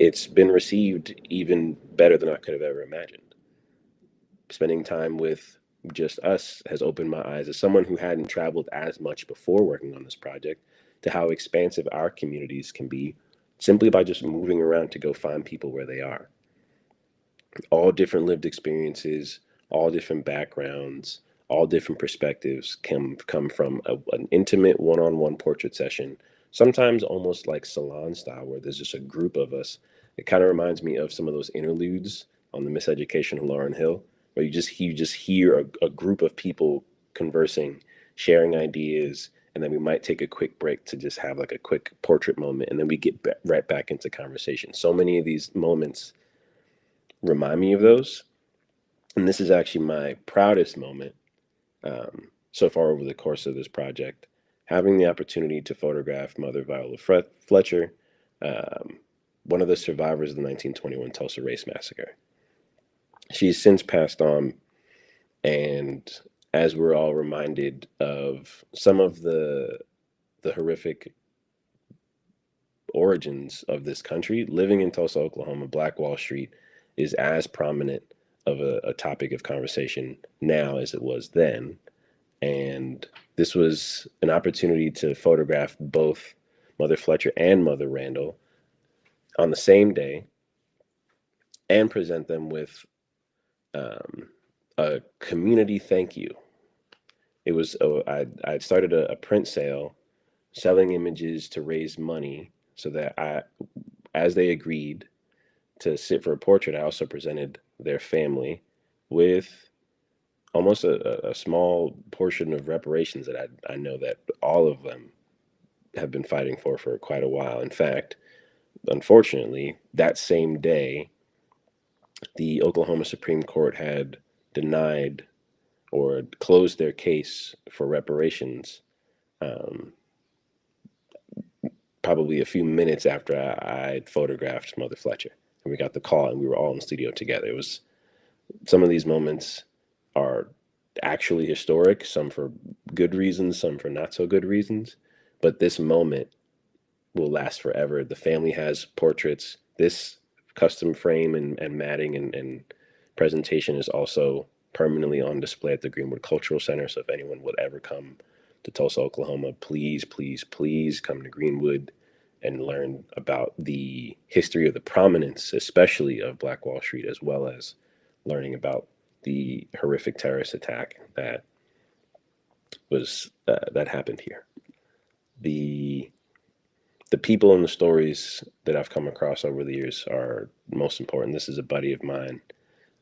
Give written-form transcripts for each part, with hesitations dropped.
it's been received even better than I could have ever imagined. Spending time with just us has opened my eyes as someone who hadn't traveled as much before working on this project to how expansive our communities can be simply by just moving around to go find people where they are. All different lived experiences, all different backgrounds, all different perspectives can come from an intimate one-on-one portrait session, sometimes almost like salon style, where there's just a group of us. It kind of reminds me of some of those interludes on the Miseducation of Lauryn Hill, where you just hear a group of people conversing, sharing ideas, and then we might take a quick break to just have like a quick portrait moment, and then we get right back into conversation. So many of these moments remind me of those, and this is actually my proudest moment so far over the course of this project, having the opportunity to photograph Mother Viola Fletcher, um, one of the survivors of the 1921 Tulsa Race Massacre. She's since passed on, and as we're all reminded of some of the horrific origins of this country, living in Tulsa, Oklahoma, Black Wall Street is as prominent of a topic of conversation now as it was then. And this was an opportunity to photograph both Mother Fletcher and Mother Randall on the same day and present them with um, a community thank you. It was I started a print sale selling images to raise money so that as they agreed to sit for a portrait, I also presented their family with almost a small portion of reparations that I know that all of them have been fighting for quite a while. In fact, unfortunately, that same day, the Oklahoma Supreme Court had denied or closed their case for reparations, um, probably a few minutes after I photographed Mother Fletcher. And we got the call, and we were all in the studio together. It was some of these moments are actually historic, some for good reasons, some for not so good reasons. But this moment will last forever. The family has portraits. This custom frame and matting and presentation is also permanently on display at the Greenwood Cultural Center. So if anyone would ever come to Tulsa, Oklahoma, please, please, please come to Greenwood and learn about the history of the prominence, especially of Black Wall Street, as well as learning about the horrific terrorist attack that happened here. The the people and the stories that I've come across over the years are most important. This is a buddy of mine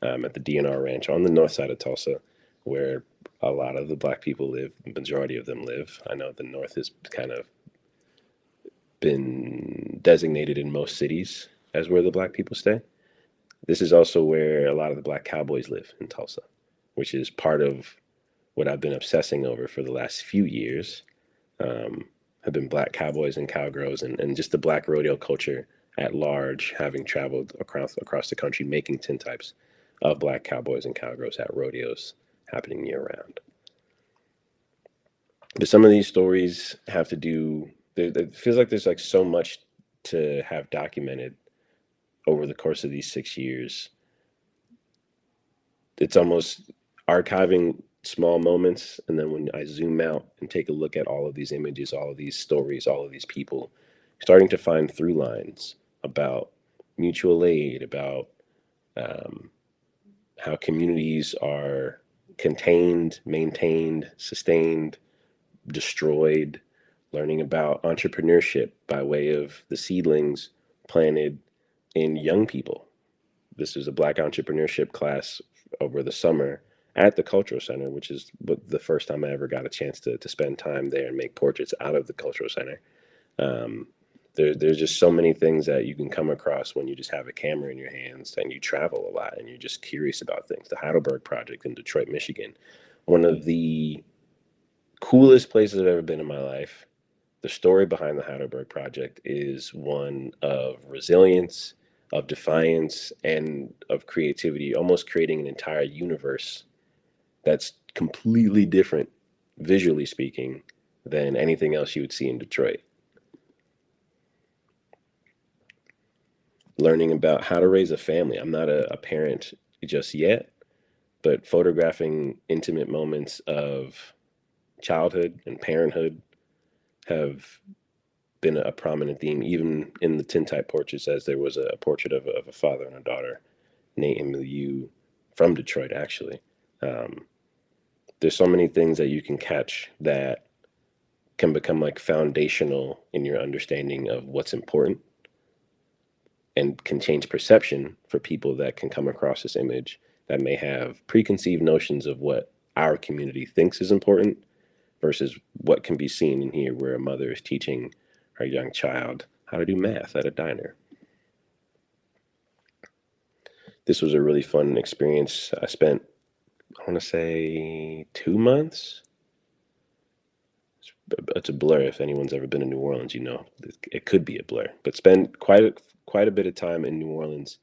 at the DNR Ranch on the north side of Tulsa, where a lot of the black people live. The majority of them live. I know the north has kind of been designated in most cities as where the black people stay. This is also where a lot of the black cowboys live in Tulsa, which is part of what I've been obsessing over for the last few years. Um, have been black cowboys and cowgirls and just the black rodeo culture at large, having traveled across the country, making tintypes of black cowboys and cowgirls at rodeos happening year round. But some of these stories have to do. It feels like there's like so much to have documented over the course of these 6 years. It's almost archiving small moments, and then when I zoom out and take a look at all of these images, all of these stories, all of these people, starting to find through lines about mutual aid, about um, how communities are contained, maintained, sustained, destroyed, learning about entrepreneurship by way of the seedlings planted in young people. This is a black entrepreneurship class over the summer at the Cultural Center, which is the first time I ever got a chance to spend time there and make portraits out of the Cultural Center. Um, there's just so many things that you can come across when you just have a camera in your hands and you travel a lot and you're just curious about things. The Heidelberg Project in Detroit, Michigan, one of the coolest places I've ever been in my life. The story behind the Heidelberg Project is one of resilience, of defiance, and of creativity, almost creating an entire universe that's completely different, visually speaking, than anything else you would see in Detroit. learning about how to raise a family. I'm not a parent just yet, but photographing intimate moments of childhood and parenthood have been a prominent theme, even in the tintype portraits, as there was a portrait of a father and a daughter, Nate and Milieu, from Detroit, actually. Um, there's so many things that you can catch that can become like foundational in your understanding of what's important and can change perception for people that can come across this image that may have preconceived notions of what our community thinks is important versus what can be seen in here where a mother is teaching her young child how to do math at a diner. This was a really fun experience. I spent, I want to say, 2 months. It's a blur. If anyone's ever been to New Orleans, you know it could be a blur. But spend quite a bit of time in New Orleans,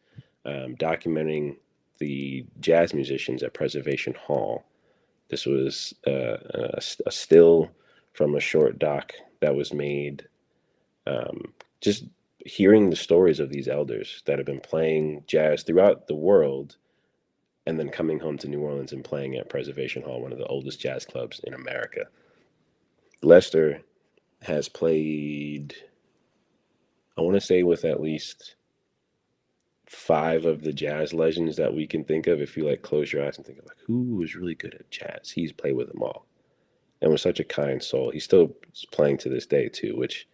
documenting the jazz musicians at Preservation Hall. This was a still from a short doc that was made. Just hearing the stories of these elders that have been playing jazz throughout the world and then coming home to New Orleans and playing at Preservation Hall, one of the oldest jazz clubs in America. Lester has played, I want to say, with at least five of the jazz legends that we can think of. If you like close your eyes and think of like who was really good at jazz, he's played with them all and was such a kind soul. He's still playing to this day too, which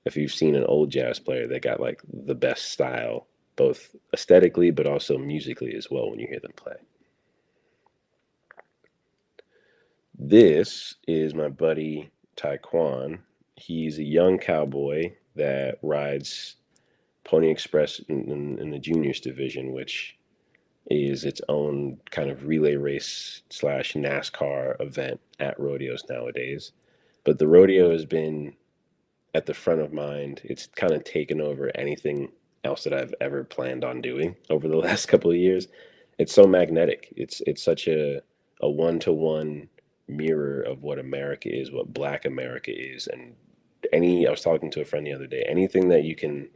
if you've seen an old jazz player, they got like the best style, both aesthetically but also musically as well when you hear them play. This is my buddy Taekwon. He's a young cowboy that rides Pony Express in the juniors division, which is its own kind of relay race slash NASCAR event at rodeos nowadays. But the rodeo has been at the front of mind. It's kind of taken over anything else that I've ever planned on doing over the last couple of years. It's so magnetic. It's such a one-to-one mirror of what America is, what Black America is, and I was talking to a friend the other day. Anything that you can,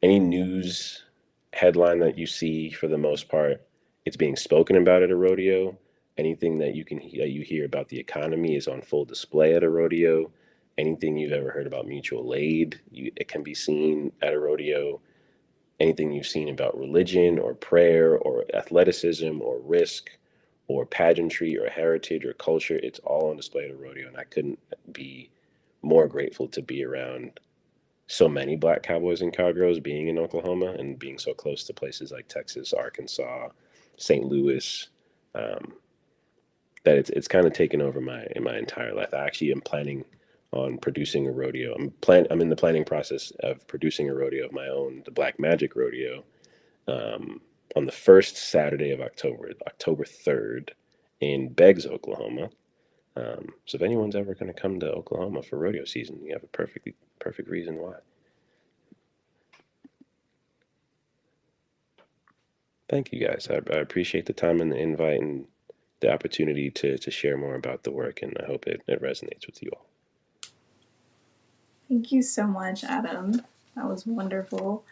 any news headline that you see, for the most part, it's being spoken about at a rodeo. Anything that you hear about the economy is on full display at a rodeo. Anything you've ever heard about mutual aid, it can be seen at a rodeo. Anything you've seen about religion or prayer or athleticism or risk or pageantry or heritage or culture, it's all on display at a rodeo. And I couldn't be more grateful to be around so many Black cowboys and cowgirls being in Oklahoma and being so close to places like Texas, Arkansas, St. Louis, um, that it's kind of taken over my entire life. I actually am planning on producing a rodeo. I'm in the planning process of producing a rodeo of my own, the Black Magic Rodeo, um, on the first Saturday of October, October 3rd, in Beggs, Oklahoma. So if anyone's ever going to come to Oklahoma for rodeo season, you have a perfect reason why. Thank you guys. I appreciate the time and the invite and the opportunity to share more about the work, and I hope it resonates with you all. Thank you so much, Adam. That was wonderful.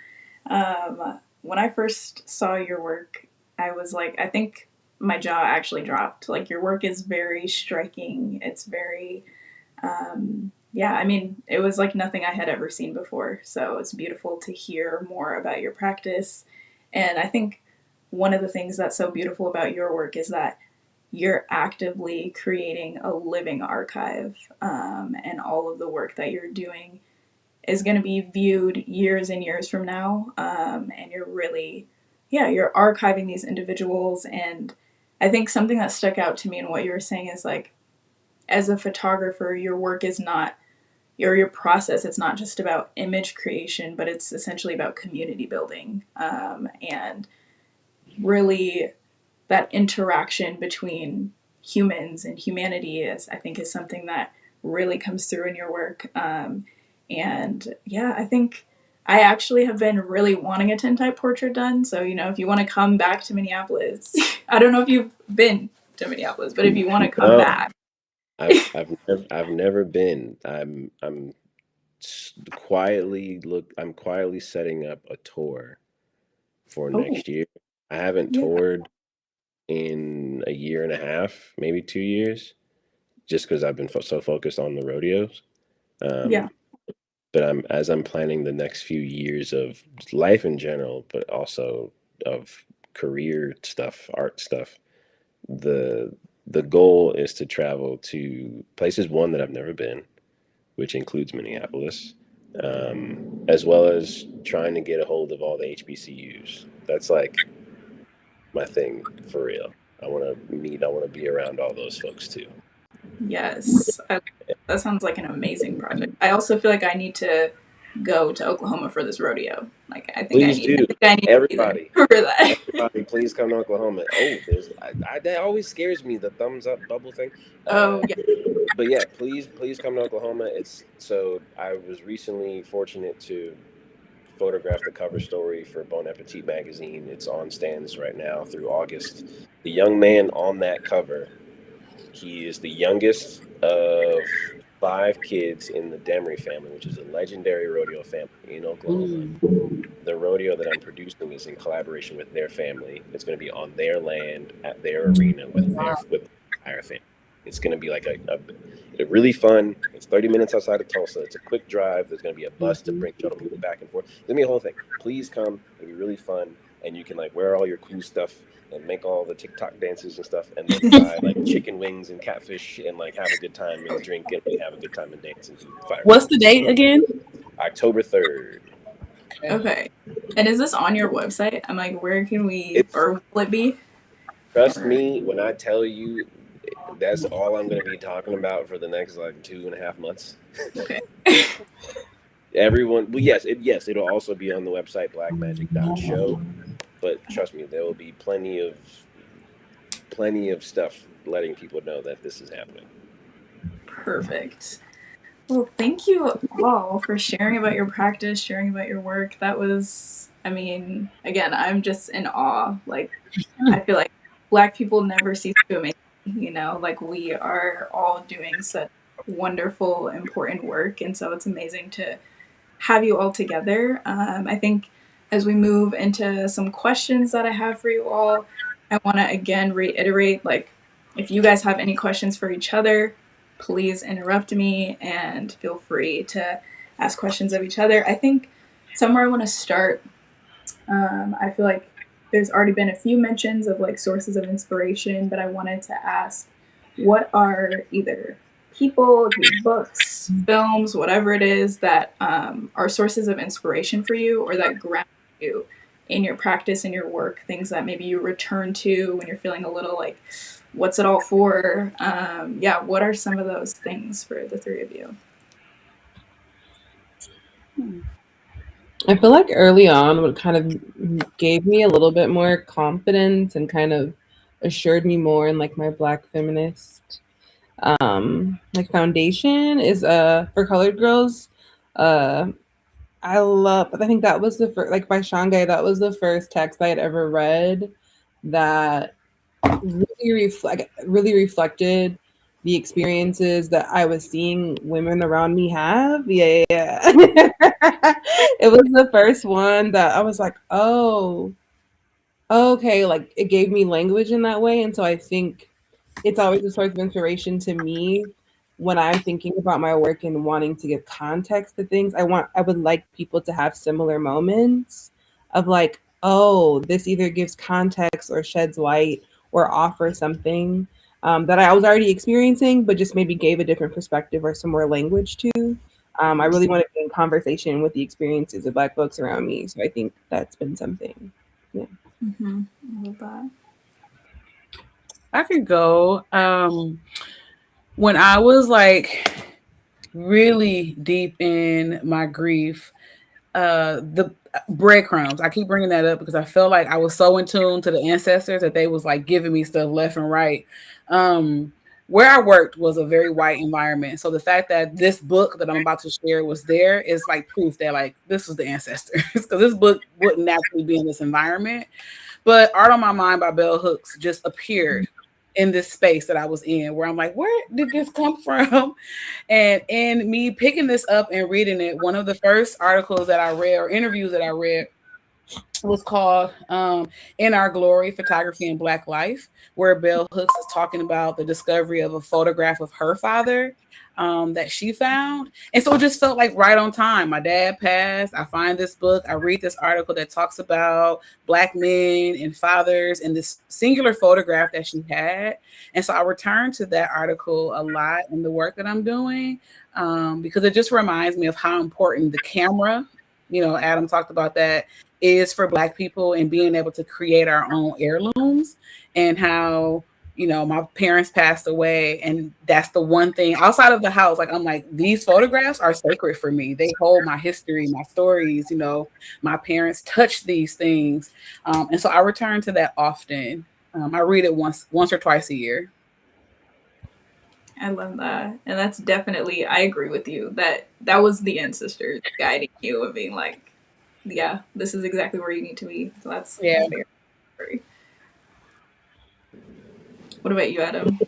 When I first saw your work, I was like, I think my jaw actually dropped. Like, your work is very striking. It's very, yeah, I mean, it was like nothing I had ever seen before. So it's beautiful to hear more about your practice. And I think one of the things that's so beautiful about your work is that you're actively creating a living archive, and all of the work that you're doing is going to be viewed years and years from now. And you're really, yeah, you're archiving these individuals. And I think something that stuck out to me in what you were saying is like, as a photographer, your work is not, your process, it's not just about image creation, but it's essentially about community building. And really, that interaction between humans and humanity I think is something that really comes through in your work. And yeah, I think I actually have been really wanting a tintype portrait done. So, if you want to come back to Minneapolis, I don't know if you've been to Minneapolis, but if you want to come No, back. I've never been. I'm I'm quietly setting up a tour for Oh, next year. I haven't yeah, toured in a year and a half, maybe 2 years, just because I've been so focused on the rodeos. yeah, Um, but I'm planning the next few years of life in general, but also of career stuff, art stuff. The the goal is to travel to places one that I've never been, which includes Minneapolis, as well as trying to get a hold of all the HBCUs. That's like my thing for real. I want to be around all those folks too. yes. That sounds like an amazing project. I also feel like I need to go to Oklahoma for this rodeo. Like, Please do. I need to be there Everybody, for that. everybody, please come to Oklahoma. Oh, that always scares me, the thumbs up bubble thing. Oh, Uh, yeah. but yeah, please come to Oklahoma. It's so I was recently fortunate to photograph the cover story for Bon Appetit magazine. It's on stands right now through August. The young man on that cover, he is the youngest of five kids in the Demery family, which is a legendary rodeo family in Oklahoma. Mm. The rodeo that I'm producing is in collaboration with their family. It's going to be on their land at their arena with the entire family. It's going to be like a really fun. It's 30 minutes outside of Tulsa. It's a quick drive. There's going to be a bus to Mhm. bring shuttle people back and forth. It's going to be a whole thing. Please come. It'll be really fun, and you can like wear all your cool stuff and make all the TikTok dances and stuff, and then buy like chicken wings and catfish and like have a good time and drink and have a good time and dance and do What's the firecrackers. date again? October 3rd. Okay. Okay. And is this on your website? I'm like, where can we, It's or will it be? Trust Or, me when I tell you that's all I'm going to be talking about for the next like 2.5 months. okay. Everyone, well, yes, it'll also be on the website blackmagic.show. But trust me, there will be plenty of stuff letting people know that this is happening. Perfect. Well, thank you all for sharing about your practice, sharing about your work. That was, I mean, again, I'm just in awe. Like, I feel like Black people never cease to amaze me, like we are all doing such wonderful, important work. And so it's amazing to have you all together. I think as we move into some questions that I have for you all, I want to again reiterate like, if you guys have any questions for each other, please interrupt me and feel free to ask questions of each other. I think somewhere I want to start, I feel like there's already been a few mentions of like sources of inspiration, but I wanted to ask what are either people, it could be books, films, whatever it is that are sources of inspiration for you or that ground you in your practice and your work, things that maybe you return to when you're feeling a little like, what's it all for? Yeah, what are some of those things for the three of you? I feel like early on what kind of gave me a little bit more confidence and kind of assured me more in like my black feminist like foundation is for colored girls. Uh I think that was the first like by Shanghai, that was the first text I had ever read that really reflected the experiences that I was seeing women around me have. Yeah, yeah. It was the first one that I was like, oh, okay, like it gave me language in that way. And so I think it's always a source of inspiration to me when I'm thinking about my work and wanting to give context to things. I would like people to have similar moments of like, oh, this either gives context or sheds light or offers something that I was already experiencing, but just maybe gave a different perspective or some more language to. I really want to be in conversation with the experiences of Black folks around me. So I think that's been something. Yeah. Mm-hmm. I love that. I could go. When I was like really deep in my grief, the breadcrumbs. I keep bringing that up because I felt like I was so in tune to the ancestors that they was like giving me stuff left and right. Um, where I worked was a very white environment, so the fact that this book that I'm about to share was there is like proof that like this was the ancestors because this book wouldn't naturally be in this environment. But Art on My Mind by Bell Hooks just appeared in this space that I was in, where I'm like, where did this come from? And in me picking this up and reading it, one of the first articles that I read or interviews that I read was called In Our Glory, Photography and Black Life, where Bell Hooks is talking about the discovery of a photograph of her father that she found. And so it just felt like right on time. My dad passed. I find this book. I read this article that talks about Black men and fathers and this singular photograph that she had. And so I return to that article a lot in the work that I'm doing because it just reminds me of how important the camera, Adam talked about that, is for Black people and being able to create our own heirlooms, and how my parents passed away, and that's the one thing outside of the house, like I'm like, these photographs are sacred for me. They hold my history, my stories. My parents touched these things, and so I return to that often. I read it once or twice a year. I love that. And that's definitely, I agree with you that was the ancestors guiding you and being like, yeah, this is exactly where you need to be. So that's very great. What about you, Adam?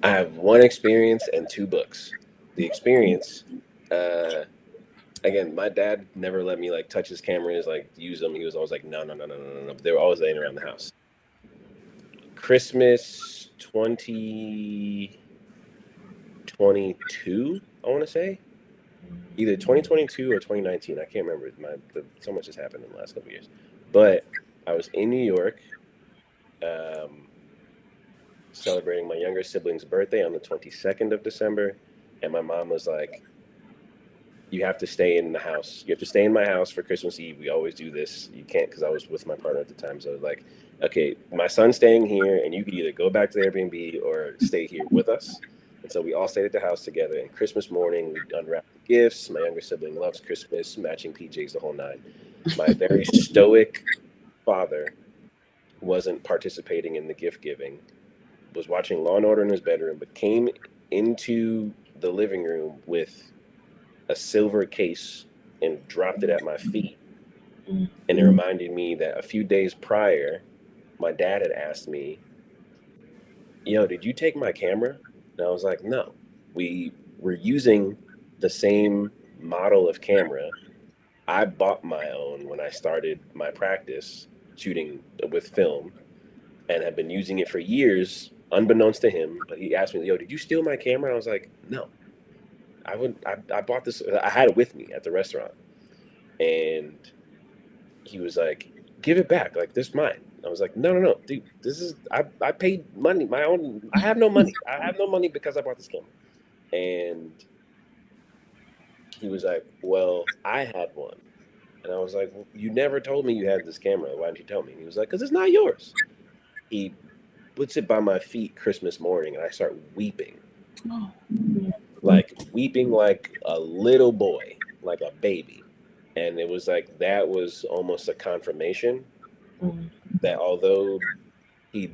I have one experience and two books. The experience, again, my dad never let me like touch his cameras, like use them. He was always like, no, no, no, no, no, no, no. But they were always laying around the house. Christmas 2022, I want to say, either 2022 or 2019. I can't remember. So much has happened in the last couple of years. But I was in New York, celebrating my younger sibling's birthday on the 22nd of December, and my mom was like, you have to stay in the house. You have to stay in my house for Christmas Eve. We always do this. You can't, because I was with my partner at the time. So I was like, okay, my son's staying here, and you could either go back to the Airbnb or stay here with us. And so we all stayed at the house together. And Christmas morning, we unwrapped the gifts. My younger sibling loves Christmas, matching PJs, the whole nine. My very stoic father wasn't participating in the gift giving, was watching Law and Order in his bedroom, but came into the living room with a silver case and dropped it at my feet. And it reminded me that a few days prior, my dad had asked me, yo, did you take my camera? And I was like, no. We were using the same model of camera. I bought my own when I started my practice shooting with film, and have been using it for years, unbeknownst to him. But he asked me, yo, did you steal my camera? And I was like, no. I bought this. I had it with me at the restaurant, and he was like, "Give it back. Like, this is mine." I was like, "No, no, no, dude. This is I paid money, my own. I have no money. I have no money because I bought this camera." And he was like, "Well, I had one," and I was like, well, "You never told me you had this camera. Why didn't you tell me?" And he was like, "Because it's not yours." He puts it by my feet Christmas morning, and I start weeping. Oh. Like weeping like a little boy, like a baby. And it was like, that was almost a confirmation that although he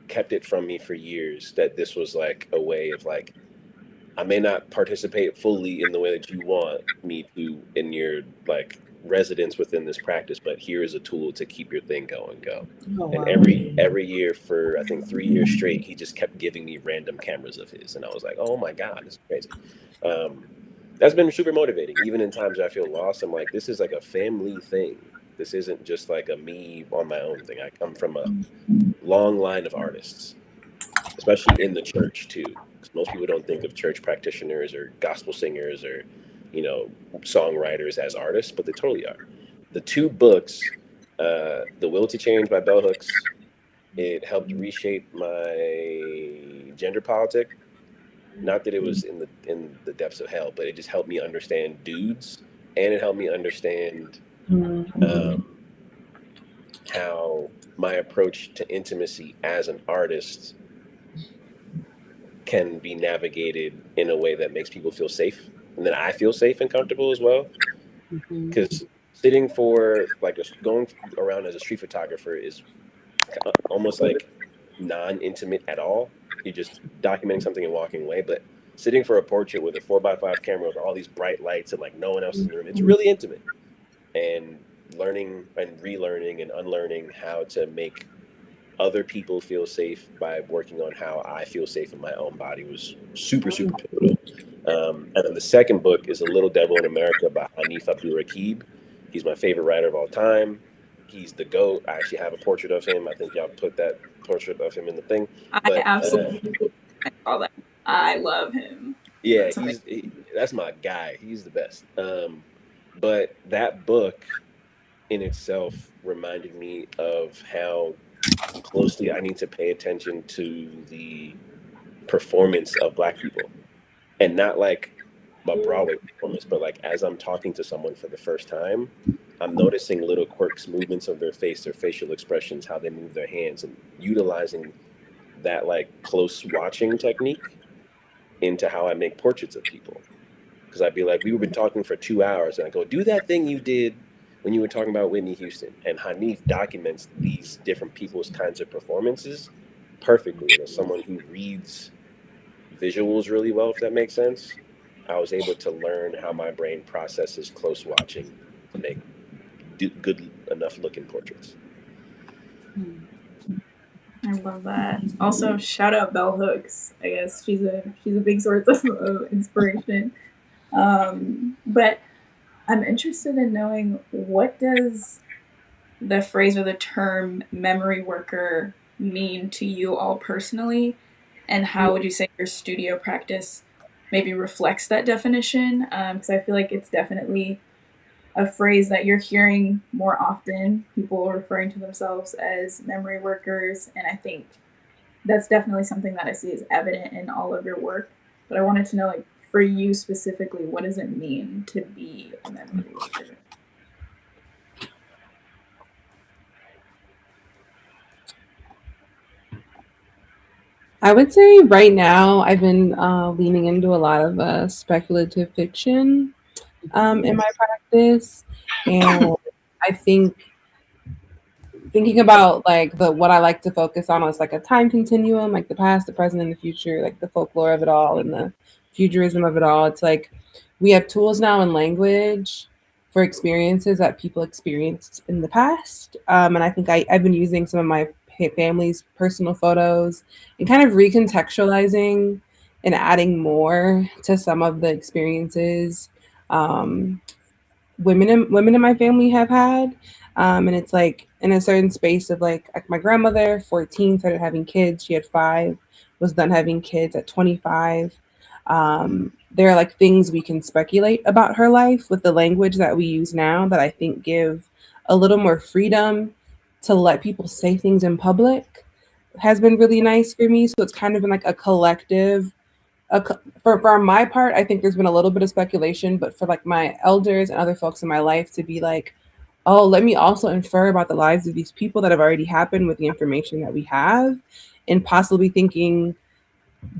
kept it from me for years, that this was like a way of like, I may not participate fully in the way that you want me to in your like residence within this practice, but here is a tool to keep your thing going. Oh, and wow. every year for I think 3 years straight, he just kept giving me random cameras of his, and I was like, oh my god, this is crazy. That's been super motivating. Even in times I feel lost, I'm like, this is like a family thing. This isn't just like a me on my own thing. I come from a long line of artists, especially in the church too. Because most people don't think of church practitioners or gospel singers or, songwriters as artists, but they totally are. The two books, The Will to Change by Bell Hooks, it helped reshape my gender politic. Not that it was in the depths of hell, but it just helped me understand dudes, and it helped me understand how my approach to intimacy as an artist can be navigated in a way that makes people feel safe, and then I feel safe and comfortable as well. Because sitting for like going around as a street photographer is almost like non-intimate at all. You're just documenting something and walking away. But sitting for a portrait with a 4x5 camera with all these bright lights and like no one else is in the room, it's really intimate. And learning and relearning and unlearning how to make other people feel safe by working on how I feel safe in my own body was super, super pivotal. And then the second book is A Little Devil in America by Hanif Abdul Rakib. He's my favorite writer of all time. He's the GOAT. I actually have a portrait of him. I think y'all put that portrait of him in the thing. I But absolutely saw that. I love him. yeah, That's amazing. that's my guy. He's the best. But that book in itself reminded me of how closely I need to pay attention to the performance of Black people, and not like a Broadway performance, but like as I'm talking to someone for the first time, I'm noticing little quirks, movements of their face, their facial expressions, how they move their hands, and utilizing that like close watching technique into how I make portraits of people. Because I'd be like, we've been talking for 2 hours, and I go, do that thing you did when you were talking about Whitney Houston. And Hanif documents these different people's kinds of performances perfectly. And as someone who reads visuals really well, if that makes sense, I was able to learn how my brain processes close watching to make good enough looking portraits. I love that. Also, shout out Bell Hooks. I guess she's a big source of inspiration. But I'm interested in knowing, what does the phrase or the term memory worker mean to you all personally, and how would you say your studio practice maybe reflects that definition? Because I feel like it's definitely a phrase that you're hearing more often, people referring to themselves as memory workers, and I think that's definitely something that I see is evident in all of your work. But I wanted to know, like, for you specifically, what does it mean to be a memory worker? I would say right now I've been leaning into a lot of speculative fiction in my practice, and I think thinking about like the what I like to focus on is like a time continuum, like the past, the present, and the future, like the folklore of it all and the futurism of it all. It's like we have tools now in language for experiences that people experienced in the past, and I think I've been using some of my family's personal photos and kind of recontextualizing and adding more to some of the experiences um, women in my family have had, and it's like in a certain space of like my grandmother 14 started having kids, she had 5, was done having kids at 25. There are like things we can speculate about her life with the language that we use now that I think give a little more freedom to let people say things in public, has been really nice for me. So it's kind of been like a collective for my part, I think there's been a little bit of speculation, but for like my elders and other folks in my life to be like, oh, let me also infer about the lives of these people that have already happened with the information that we have, and possibly thinking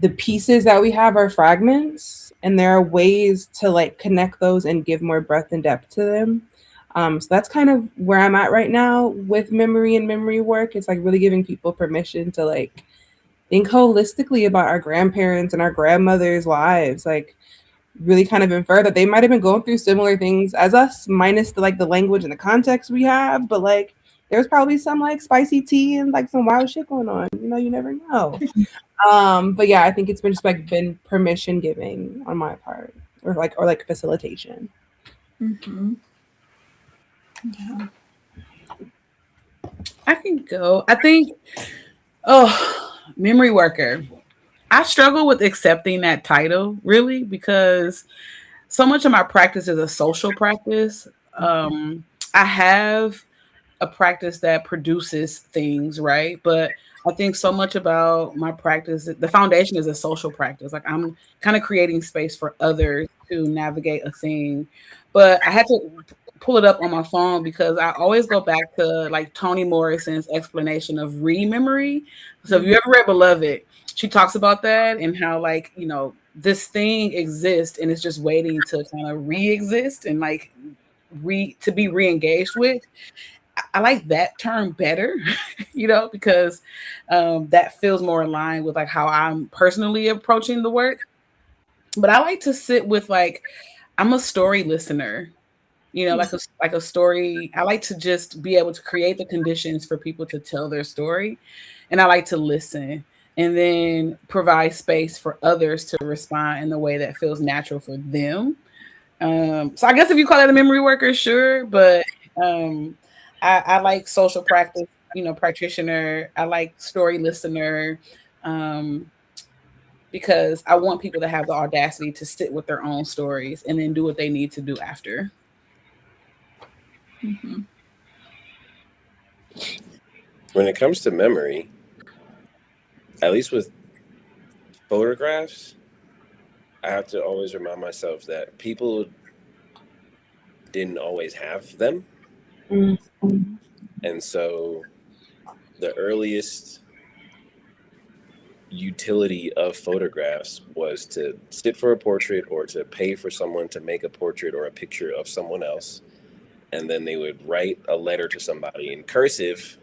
the pieces that we have are fragments, and there are ways to like connect those and give more breadth and depth to them. So that's kind of where I'm at right now with memory and memory work. It's like really giving people permission to like think holistically about our grandparents and our grandmothers' lives, like really kind of infer that they might have been going through similar things as us, minus the like the language and the context we have, but like there's probably some like spicy tea and like some wild shit going on. You know, you never know. But yeah, I think it's been just like been permission giving on my part, or like facilitation. Mm-hmm. Yeah. I can go. I think, memory worker. I struggle with accepting that title really because so much of my practice is a social practice. I have a practice that produces things, right? But I think so much about my practice, the foundation is a social practice. Like I'm kind of creating space for others to navigate a thing. But I had to pull it up on my phone because I always go back to like Toni Morrison's explanation of rememory. So if you ever read Beloved, she talks about that and how like, this thing exists and it's just waiting to kind of re-exist and like to be re-engaged with. I like that term better, because that feels more aligned with like how I'm personally approaching the work. But I like to sit with like, I'm a story listener. you know, like a story. I like to just be able to create the conditions for people to tell their story, and I like to listen and then provide space for others to respond in the way that feels natural for them. So I guess if you call it a memory worker, sure, but um, I like social practice, you know, practitioner. I like story listener. Um, because I want people to have the audacity to sit with their own stories and then do what they need to do after. Mm-hmm. When it comes to memory, at least with photographs, I have to always remind myself that people didn't always have them. Mm. And so the earliest utility of photographs was to sit for a portrait or to pay for someone to make a portrait or a picture of someone else. And then they would write a letter to somebody in cursive.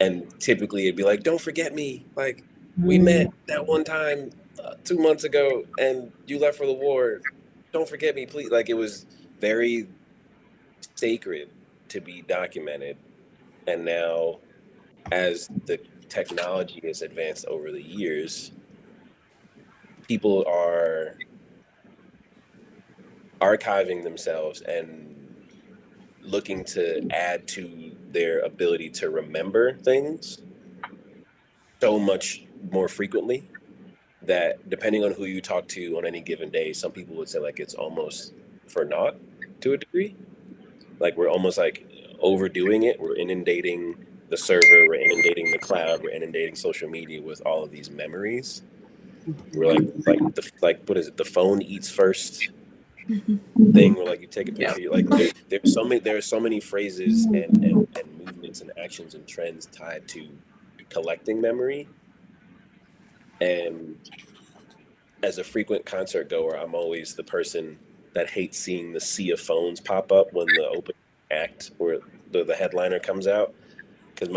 And typically it'd be like, don't forget me. Like, we met Mm. that one time 2 months ago and you left for the war. Don't forget me, please. Like, it was very sacred to be documented. And now, as the technology has advanced over the years, people are archiving themselves and looking to add to their ability to remember things so much more frequently that depending on who you talk to on any given day, some people would say like it's almost for naught to a degree. Like we're almost like overdoing it. We're inundating the server, we're inundating the cloud, we're inundating social media with all of these memories. We're like what is it? The phone eats first thing where like you take a Yep. picture. Like there are so many phrases and movements and actions and trends tied to collecting memory. And as a frequent concert goer, I'm always the person that hates seeing the sea of phones pop up when the open act or the headliner comes out. Because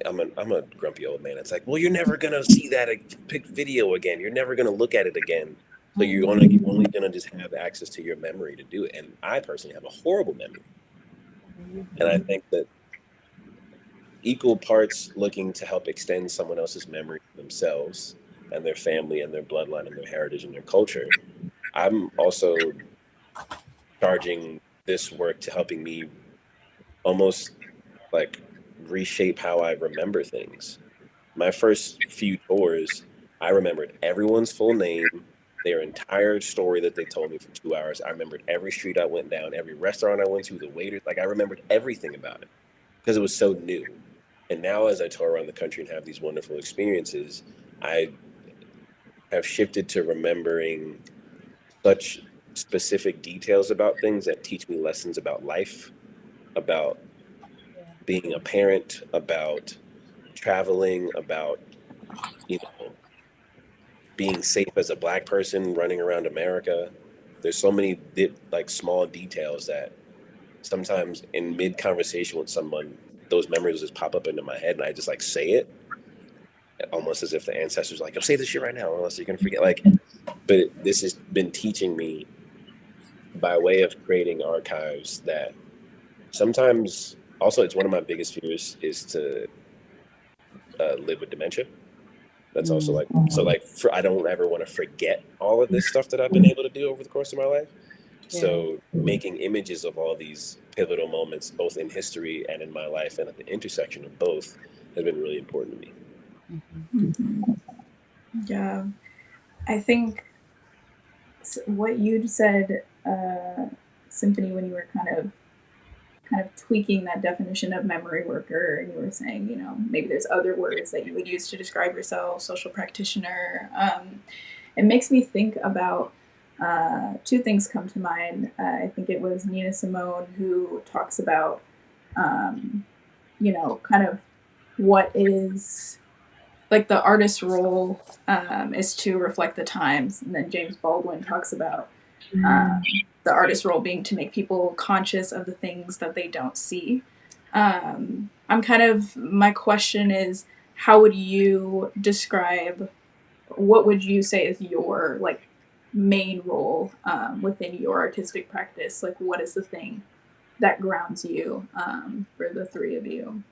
I'm a grumpy old man. It's like, well, you're never gonna see that pic video again. You're never gonna look at it again. So you're only gonna just have access to your memory to do it. And I personally have a horrible memory, and I think that equal parts looking to help extend someone else's memory themselves and their family and their bloodline and their heritage and their culture. I'm also charging this work to helping me almost like reshape how I remember things. My first few tours, I remembered everyone's full name, their entire story that they told me for 2 hours. I remembered every street I went down, every restaurant I went to, the waiters. Like I remembered everything about it because it was so new. And now, as I tour around the country and have these wonderful experiences, I have shifted to remembering such specific details about things that teach me lessons about life, about being a parent, about traveling, about you know being safe as a black person running around America. There's so many like small details that sometimes in mid conversation with someone, those memories just pop up into my head, and I just like say it almost as if the ancestors are like, "Yo, say this shit right now, or else you're gonna forget." Like, but this has been teaching me by way of creating archives that sometimes also it's one of my biggest fears is to live with dementia. That's also Mm. like so like I don't ever want to forget all of this stuff that I've been able to do over the course of my life. Yeah. So making images of all these pivotal moments, both in history and in my life, and at the intersection of both, has been really important to me. Mm-hmm. Yeah, I think what you said, Symphony, when you were kind of tweaking that definition of memory worker, and you were saying, maybe there's other words that you would use to describe yourself, social practitioner. It makes me think about two things come to mind. I think it was Nina Simone who talks about, kind of what is like the artist's role is to reflect the times. And then James Baldwin talks about the artist's role being to make people conscious of the things that they don't see. My question is, how would you describe, what would you say is your like main role within your artistic practice? Like, what is the thing that grounds you for the three of you?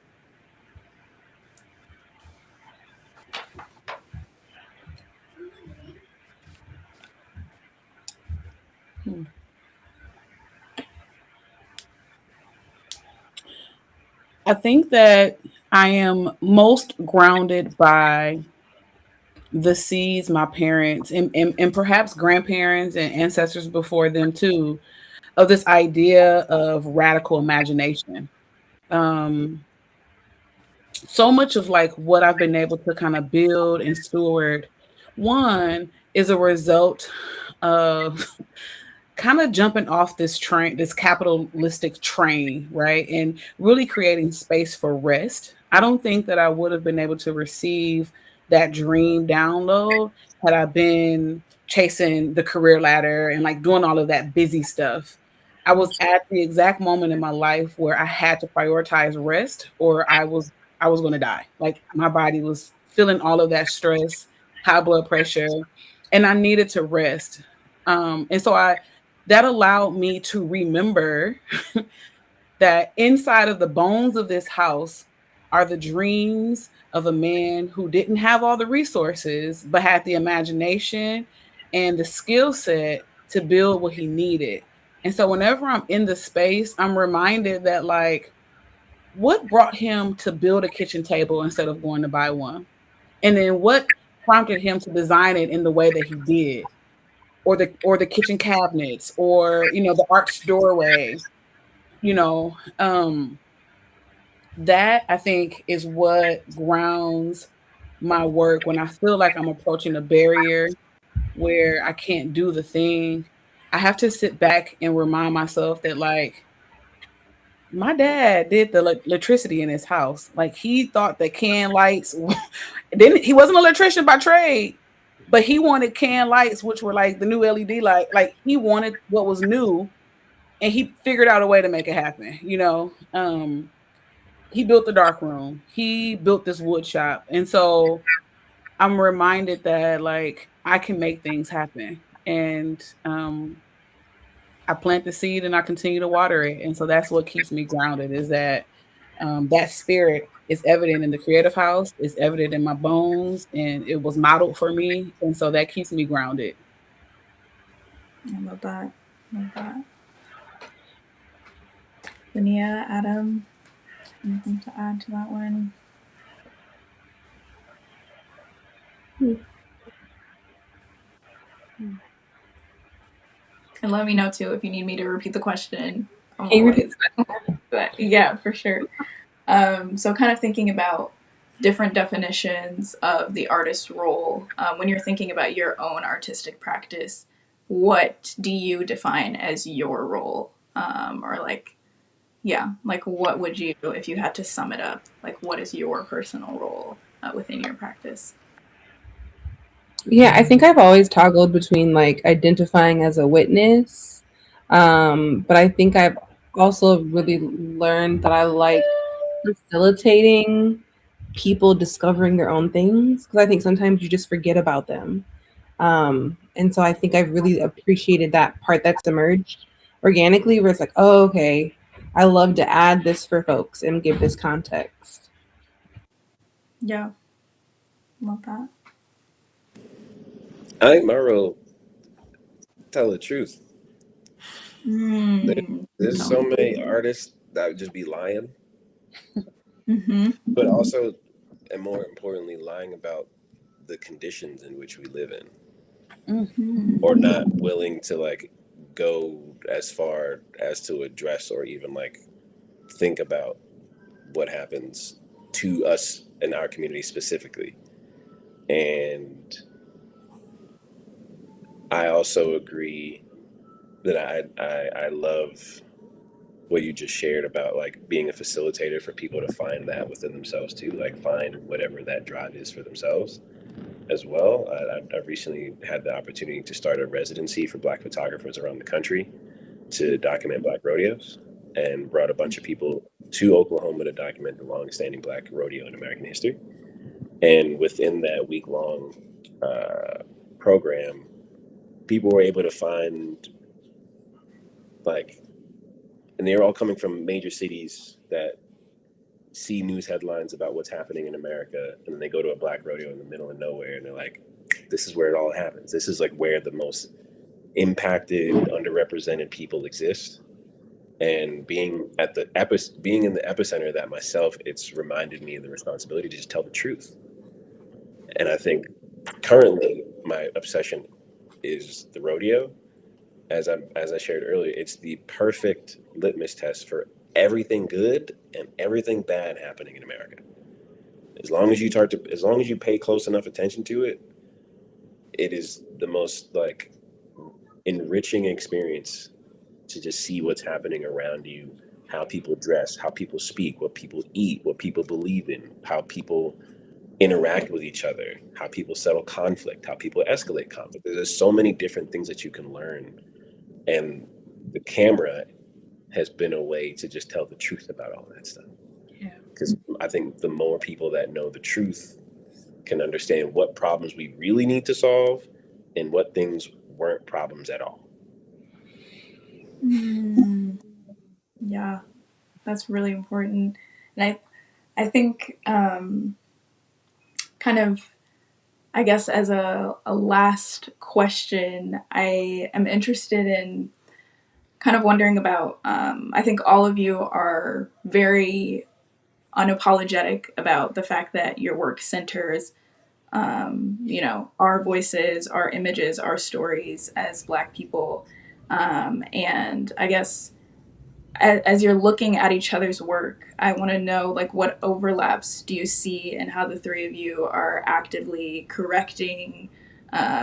I think that I am most grounded by the seeds my parents and perhaps grandparents and ancestors before them too, of this idea of radical imagination. Um, so much of like what I've been able to kind of build and steward, one is a result of kind of jumping off this train, this capitalistic train, right? And really creating space for rest. I don't think that I would have been able to receive that dream download had I been chasing the career ladder and like doing all of that busy stuff. I was at the exact moment in my life where I had to prioritize rest or I was going to die. Like my body was feeling all of that stress, high blood pressure, and I needed to rest. And so I that allowed me to remember that inside of the bones of this house are the dreams of a man who didn't have all the resources, but had the imagination and the skill set to build what he needed. And so whenever I'm in the space, I'm reminded that like what brought him to build a kitchen table instead of going to buy one? And then what prompted him to design it in the way that he did? Or the kitchen cabinets or the arched doorway, you know that I think is what grounds my work when I feel like I'm approaching a barrier where I can't do the thing. I have to sit back and remind myself that like my dad did the electricity in his house. Like he thought that can lights didn't he wasn't an electrician by trade, but he wanted can lights, which were like the new LED light. Like he wanted what was new, and he figured out a way to make it happen. He built the dark room. He built this wood shop, and so I'm reminded that like I can make things happen, and I plant the seed and I continue to water it, and so that's what keeps me grounded. Is that that spirit is evident in the creative house, is evident in my bones, and it was modeled for me, and so that keeps me grounded. I love that. Love that. Linnea, Adam, anything to add to that one? And let me know too if you need me to repeat the question. I'm Can you repeat always, but yeah, for sure. So kind of thinking about different definitions of the artist's role when you're thinking about your own artistic practice, what do you define as your role? Or like, yeah, like what would you, if you had to sum it up, like what is your personal role within your practice? Yeah, I think I've always toggled between like identifying as a witness, but I think I've also really learned that I like facilitating people discovering their own things because I think sometimes you just forget about them. And so I think I've really appreciated that part that's emerged organically, where it's like, oh, okay, I love to add this for folks and give this context. Yeah, love that. I think my role, tell the truth. There's so many artists that would just be lying, Mm-hmm. but also, and more importantly, lying about the conditions in which we live in, Mm-hmm. or not willing to like go as far as to address or even like think about what happens to us in our community specifically. And I also agree that I love what you just shared about like being a facilitator for people to find that within themselves too, like find whatever that drive is for themselves as well. I recently had the opportunity to start a residency for Black photographers around the country to document Black rodeos, and brought a bunch of people to Oklahoma to document the long-standing Black rodeo in American history. And within that week-long program, people were able to find, like, and they're all coming from major cities that see news headlines about what's happening in America, and then they go to a black rodeo in the middle of nowhere, and they're like, "This is where it all happens. This is like where the most impacted, underrepresented people exist." And being being in the epicenter of that myself, it's reminded me of the responsibility to just tell the truth. And I think currently my obsession is the rodeo. As I shared earlier, it's the perfect litmus test for everything good and everything bad happening in America. As long as you pay close enough attention to it, it is the most like enriching experience to just see what's happening around you, how people dress, how people speak, what people eat, what people believe in, how people interact with each other, how people settle conflict, how people escalate conflict. There's so many different things that you can learn, and the camera has been a way to just tell the truth about all that stuff. Yeah. Because I think the more people that know the truth can understand what problems we really need to solve and what things weren't problems at all. Yeah, that's really important. And I think kind of, I guess as a last question, I am interested in kind of wondering about, I think all of you are very unapologetic about the fact that your work centers, our voices, our images, our stories as Black people. And I guess as you're looking at each other's work, I want to know, like, what overlaps do you see in how the three of you are actively correcting,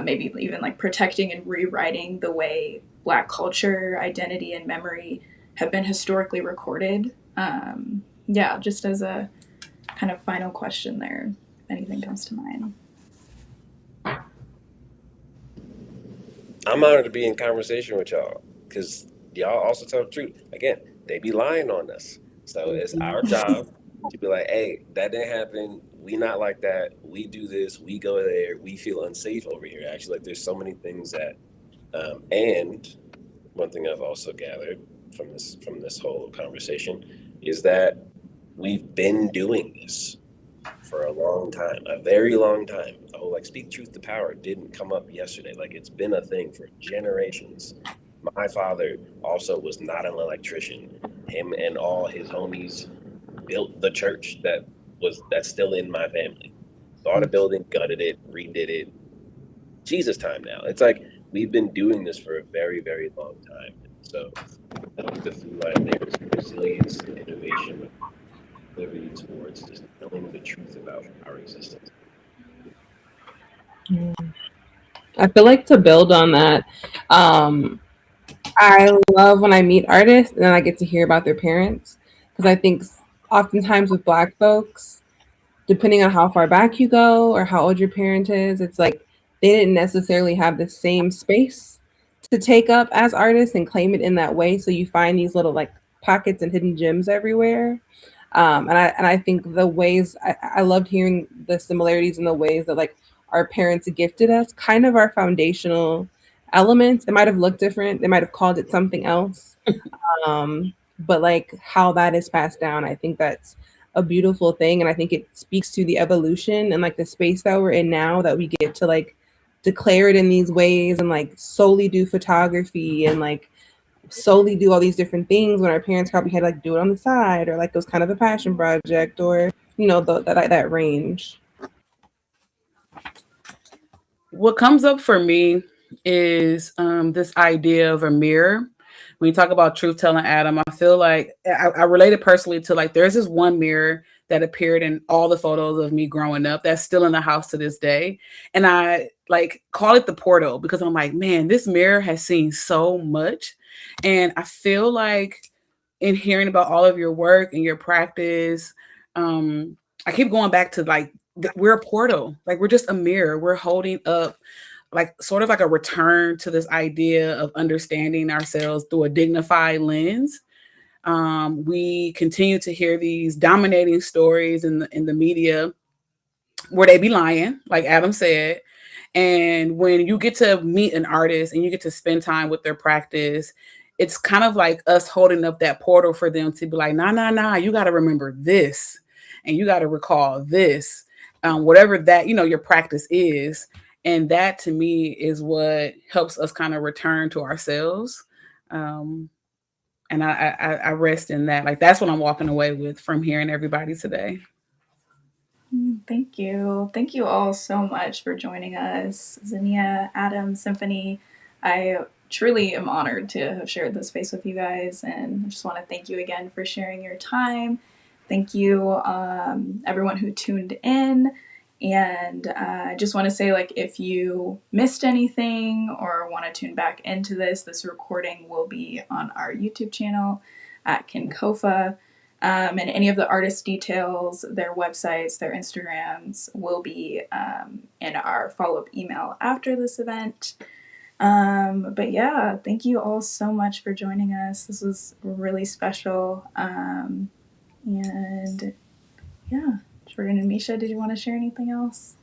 maybe even like protecting and rewriting the way Black culture, identity, and memory have been historically recorded? Yeah, just as a kind of final question there, if anything comes to mind. I'm honored to be in conversation with y'all because y'all also tell the truth. Again, they be lying on us. So it's our job to be like, hey, that didn't happen. We not like that. We do this. We go there. We feel unsafe over here. Actually, like there's so many things that, and one thing I've also gathered from this whole conversation is that we've been doing this for a long time, a very long time. The whole like speak truth to power didn't come up yesterday. Like it's been a thing for generations. My father also was not an electrician. Him and all his homies built the church that's still in my family. Bought a building, gutted it, redid it. Jesus time now. It's like we've been doing this for a very, very long time. So I think the through line there is resilience and innovation, liberty towards just telling the truth about our existence. I feel like to build on that, I love when I meet artists and then I get to hear about their parents, because I think oftentimes with Black folks, depending on how far back you go or how old your parent is, it's like they didn't necessarily have the same space to take up as artists and claim it in that way. So you find these little like pockets and hidden gems everywhere. And I think the ways I loved hearing the similarities in the ways that like our parents gifted us kind of our foundational elements. It might have looked different. They might have called it something else. But like how that is passed down, I think that's a beautiful thing. And I think it speaks to the evolution and like the space that we're in now, that we get to like declare it in these ways and like solely do photography and like solely do all these different things, when our parents probably had to like do it on the side, or like it was kind of a passion project, or that range. What comes up for me is this idea of a mirror. When you talk about truth telling, Adam, I feel like I relate it personally to like there's this one mirror that appeared in all the photos of me growing up that's still in the house to this day. And I like call it the portal because I'm like, man, this mirror has seen so much. And I feel like in hearing about all of your work and your practice, I keep going back to like, we're a portal, like we're just a mirror. We're holding up like sort of like a return to this idea of understanding ourselves through a dignified lens. We continue to hear these dominating stories in the media where they be lying, like Adam said. And when you get to meet an artist and you get to spend time with their practice, it's kind of like us holding up that portal for them to be like, nah, nah, nah, you got to remember this and you got to recall this, whatever that, your practice is. And that to me is what helps us kind of return to ourselves. Um, and I rest in that. Like, that's what I'm walking away with from hearing everybody today. Thank you. Thank you all so much for joining us. Zinnia, Adam, Symphony. I truly am honored to have shared this space with you guys, and I just want to thank you again for sharing your time. Thank you, everyone who tuned in. And I just want to say, like, if you missed anything or want to tune back into this recording will be on our YouTube channel at Kinkofa. And any of the artist details, their websites, their Instagrams will be in our follow-up email after this event. But yeah, thank you all so much for joining us. This was really special. And yeah, Jordan and Misha, did you want to share anything else?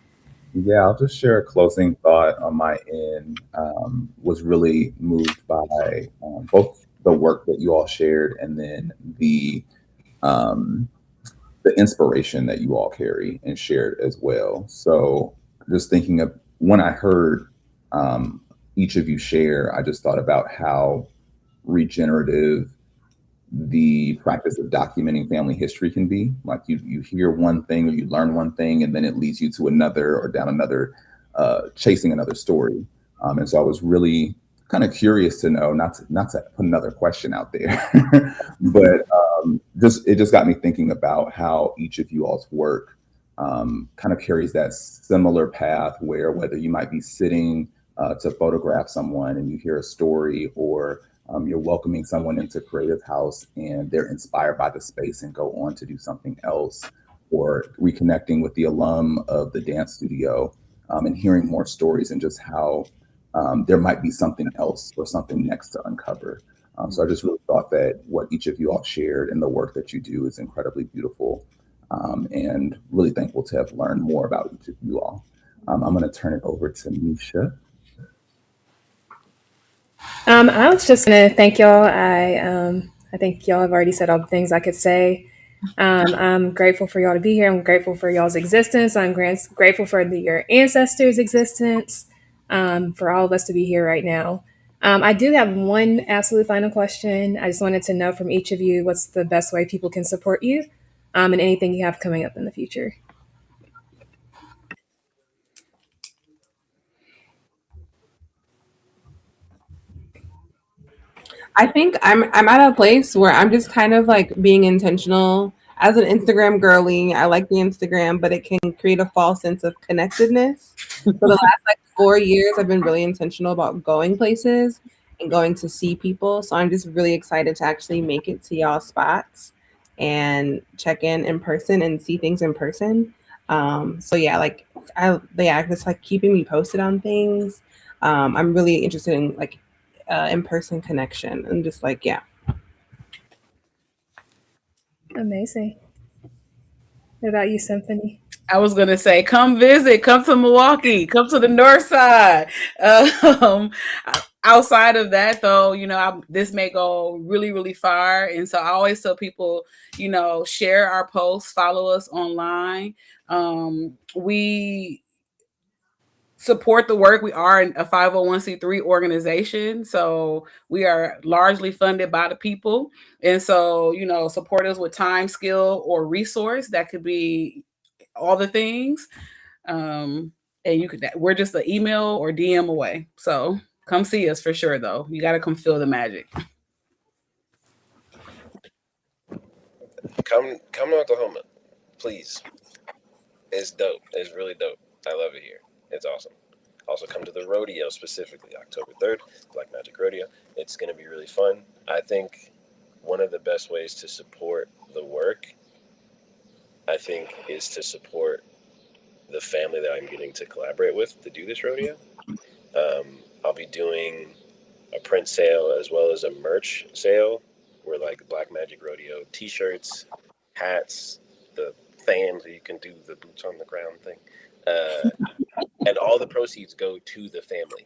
Yeah, I'll just share a closing thought on my end. Was really moved by both the work that you all shared and then um, the inspiration that you all carry and shared as well. So just thinking of when I heard um, each of you share, I just thought about how regenerative the practice of documenting family history can be. Like you hear one thing or you learn one thing and then it leads you to another or down another, chasing another story. And so I was really kind of curious to know, not to put another question out there, but it just got me thinking about how each of you all's work kind of carries that similar path where whether you might be sitting to photograph someone and you hear a story, or you're welcoming someone into Creative House and they're inspired by the space and go on to do something else, or reconnecting with the alum of the dance studio and hearing more stories and just how there might be something else or something next to uncover. So I just really thought that what each of you all shared and the work that you do is incredibly beautiful, and really thankful to have learned more about each of you all. I'm going to turn it over to Misha. I was just gonna thank y'all. I think y'all have already said all the things I could say. I'm grateful for y'all to be here. I'm grateful for y'all's existence. I'm grateful for your ancestors' existence. For all of us to be here right now. I do have one absolute final question. I just wanted to know from each of you what's the best way people can support you, and anything you have coming up in the future. I think I'm at a place where I'm just kind of like being intentional. As an Instagram girly, I like the Instagram, but it can create a false sense of connectedness. For the last like 4 years, I've been really intentional about going places and going to see people. So I'm just really excited to actually make it to y'all spots and check in person and see things in person. So yeah, just like keeping me posted on things. I'm really interested in like in-person connection and just like yeah. Amazing. What about you, Symphony? I was gonna say, come visit, come to Milwaukee, come to the North Side. Um, Outside of that, though, this may go really, really far, and so I always tell people, share our posts, follow us online. We support the work. We are a 501c3 organization, so we are largely funded by the people, and so support us with time, skill, or resource. That could be all the things. And we're just an email or DM away. So come see us for sure, though. You got to come feel the magic. Come to Oklahoma, please. It's dope. It's really dope. I love it here. It's awesome. Also, come to the rodeo specifically, October 3rd, Black Magic Rodeo. It's going to be really fun. I think one of the best ways to support the work, is to support the family that I'm getting to collaborate with to do this rodeo. I'll be doing a print sale as well as a merch sale where like Black Magic Rodeo t-shirts, hats, the fans, so you can do the boots on the ground thing. and all the proceeds go to the family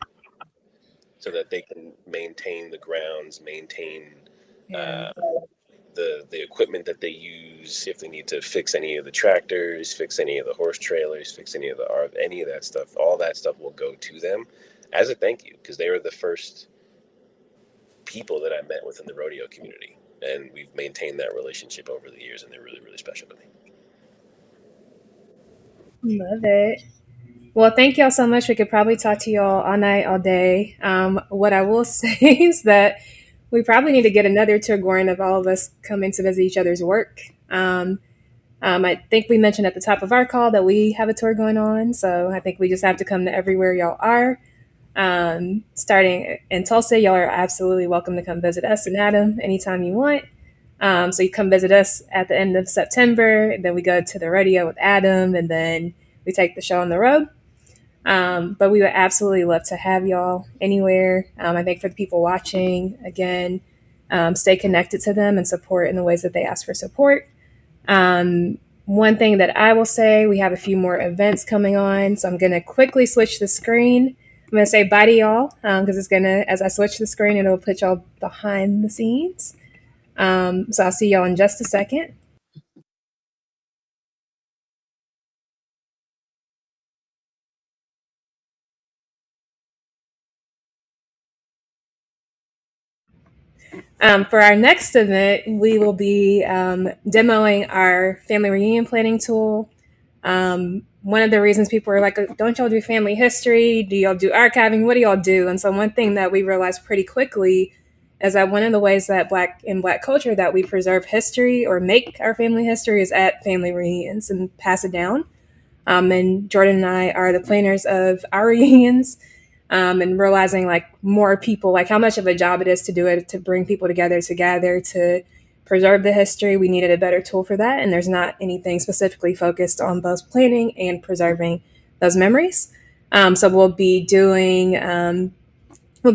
so that they can maintain the grounds, maintain Yeah. the equipment that they use. If they need to fix any of the tractors, fix any of the horse trailers, fix any of any of that stuff, all that stuff will go to them as a thank you, because they were the first people that I met within the rodeo community, and we've maintained that relationship over the years, and they're really, really special to me. Love it. Well, thank y'all so much. We could probably talk to y'all all night, all day. What I will say is that we probably need to get another tour going of all of us coming to visit each other's work. I think we mentioned at the top of our call that we have a tour going on. So I think we just have to come to everywhere y'all are. Starting in Tulsa, y'all are absolutely welcome to come visit us and Adam anytime you want. So you come visit us at the end of September, and then we go to the rodeo with Adam, and then we take the show on the road. But we would absolutely love to have y'all anywhere. I think for the people watching, again, stay connected to them and support in the ways that they ask for support. One thing that I will say, we have a few more events coming on, so I'm going to quickly switch the screen. I'm going to say bye to y'all because it's going to, as I switch the screen, it'll put y'all behind the scenes. So I'll see y'all in just a second. For our next event, we will be demoing our family reunion planning tool. One of the reasons people are like, don't y'all do family history? Do y'all do archiving? What do y'all do? And so one thing that we realized pretty quickly is that one of the ways that Black culture that we preserve history or make our family history is at family reunions and pass it down. And Jordan and I are the planners of our reunions. And realizing like more people, like how much of a job it is to do it, to bring people together to preserve the history. We needed a better tool for that. And there's not anything specifically focused on both planning and preserving those memories. So we'll be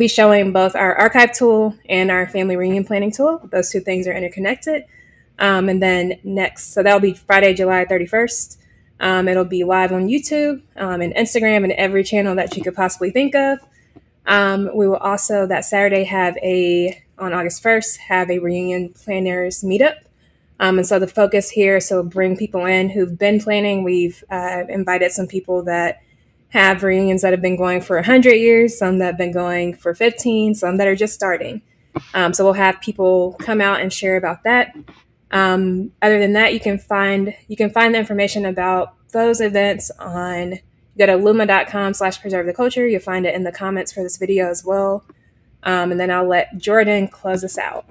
showing both our archive tool and our family reunion planning tool. Those two things are interconnected. And then next, so that'll be Friday, July 31st. It'll be live on YouTube and Instagram and every channel that you could possibly think of. We will also that Saturday on August 1st, have a reunion planners meetup. And so the focus here is to bring people in who've been planning. We've invited some people that have reunions that have been going for 100 years, some that have been going for 15, some that are just starting. So we'll have people come out and share about that. Other than that, you can find the information about those events on, you go to luma.com/preserve the culture. You'll find it in the comments for this video as well. And then I'll let Jordan close us out.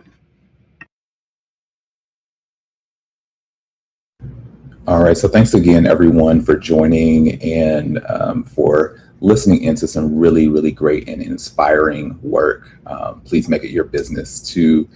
All right. So thanks again, everyone, for joining and for listening into some really, really great and inspiring work. Please make it your business to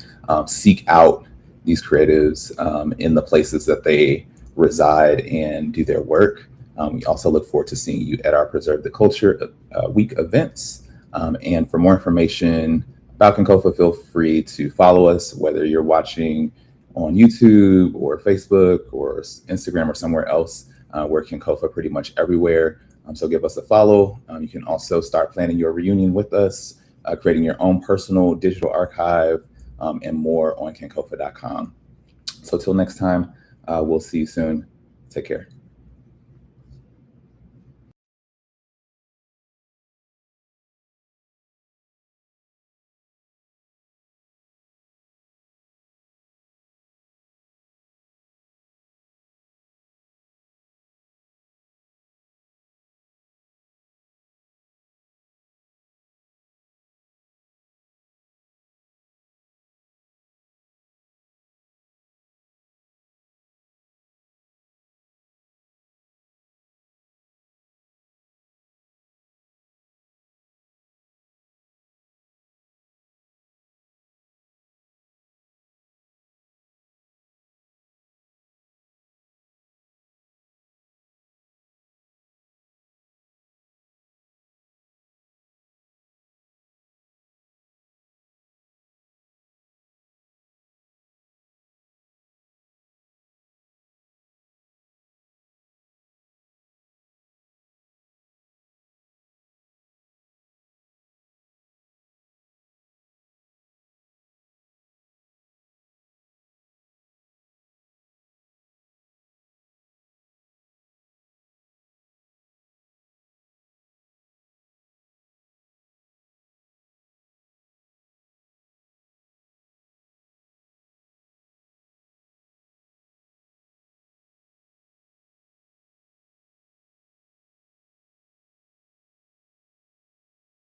seek out these creatives in the places that they reside and do their work. We also look forward to seeing you at our Preserve the Culture Week events. And for more information about Kenkofa, feel free to follow us, whether you're watching on YouTube or Facebook or Instagram or somewhere else. We're Kenkofa pretty much everywhere. So give us a follow. You can also start planning your reunion with us, creating your own personal digital archive, and more on kenkofa.com. So till next time, we'll see you soon. Take care.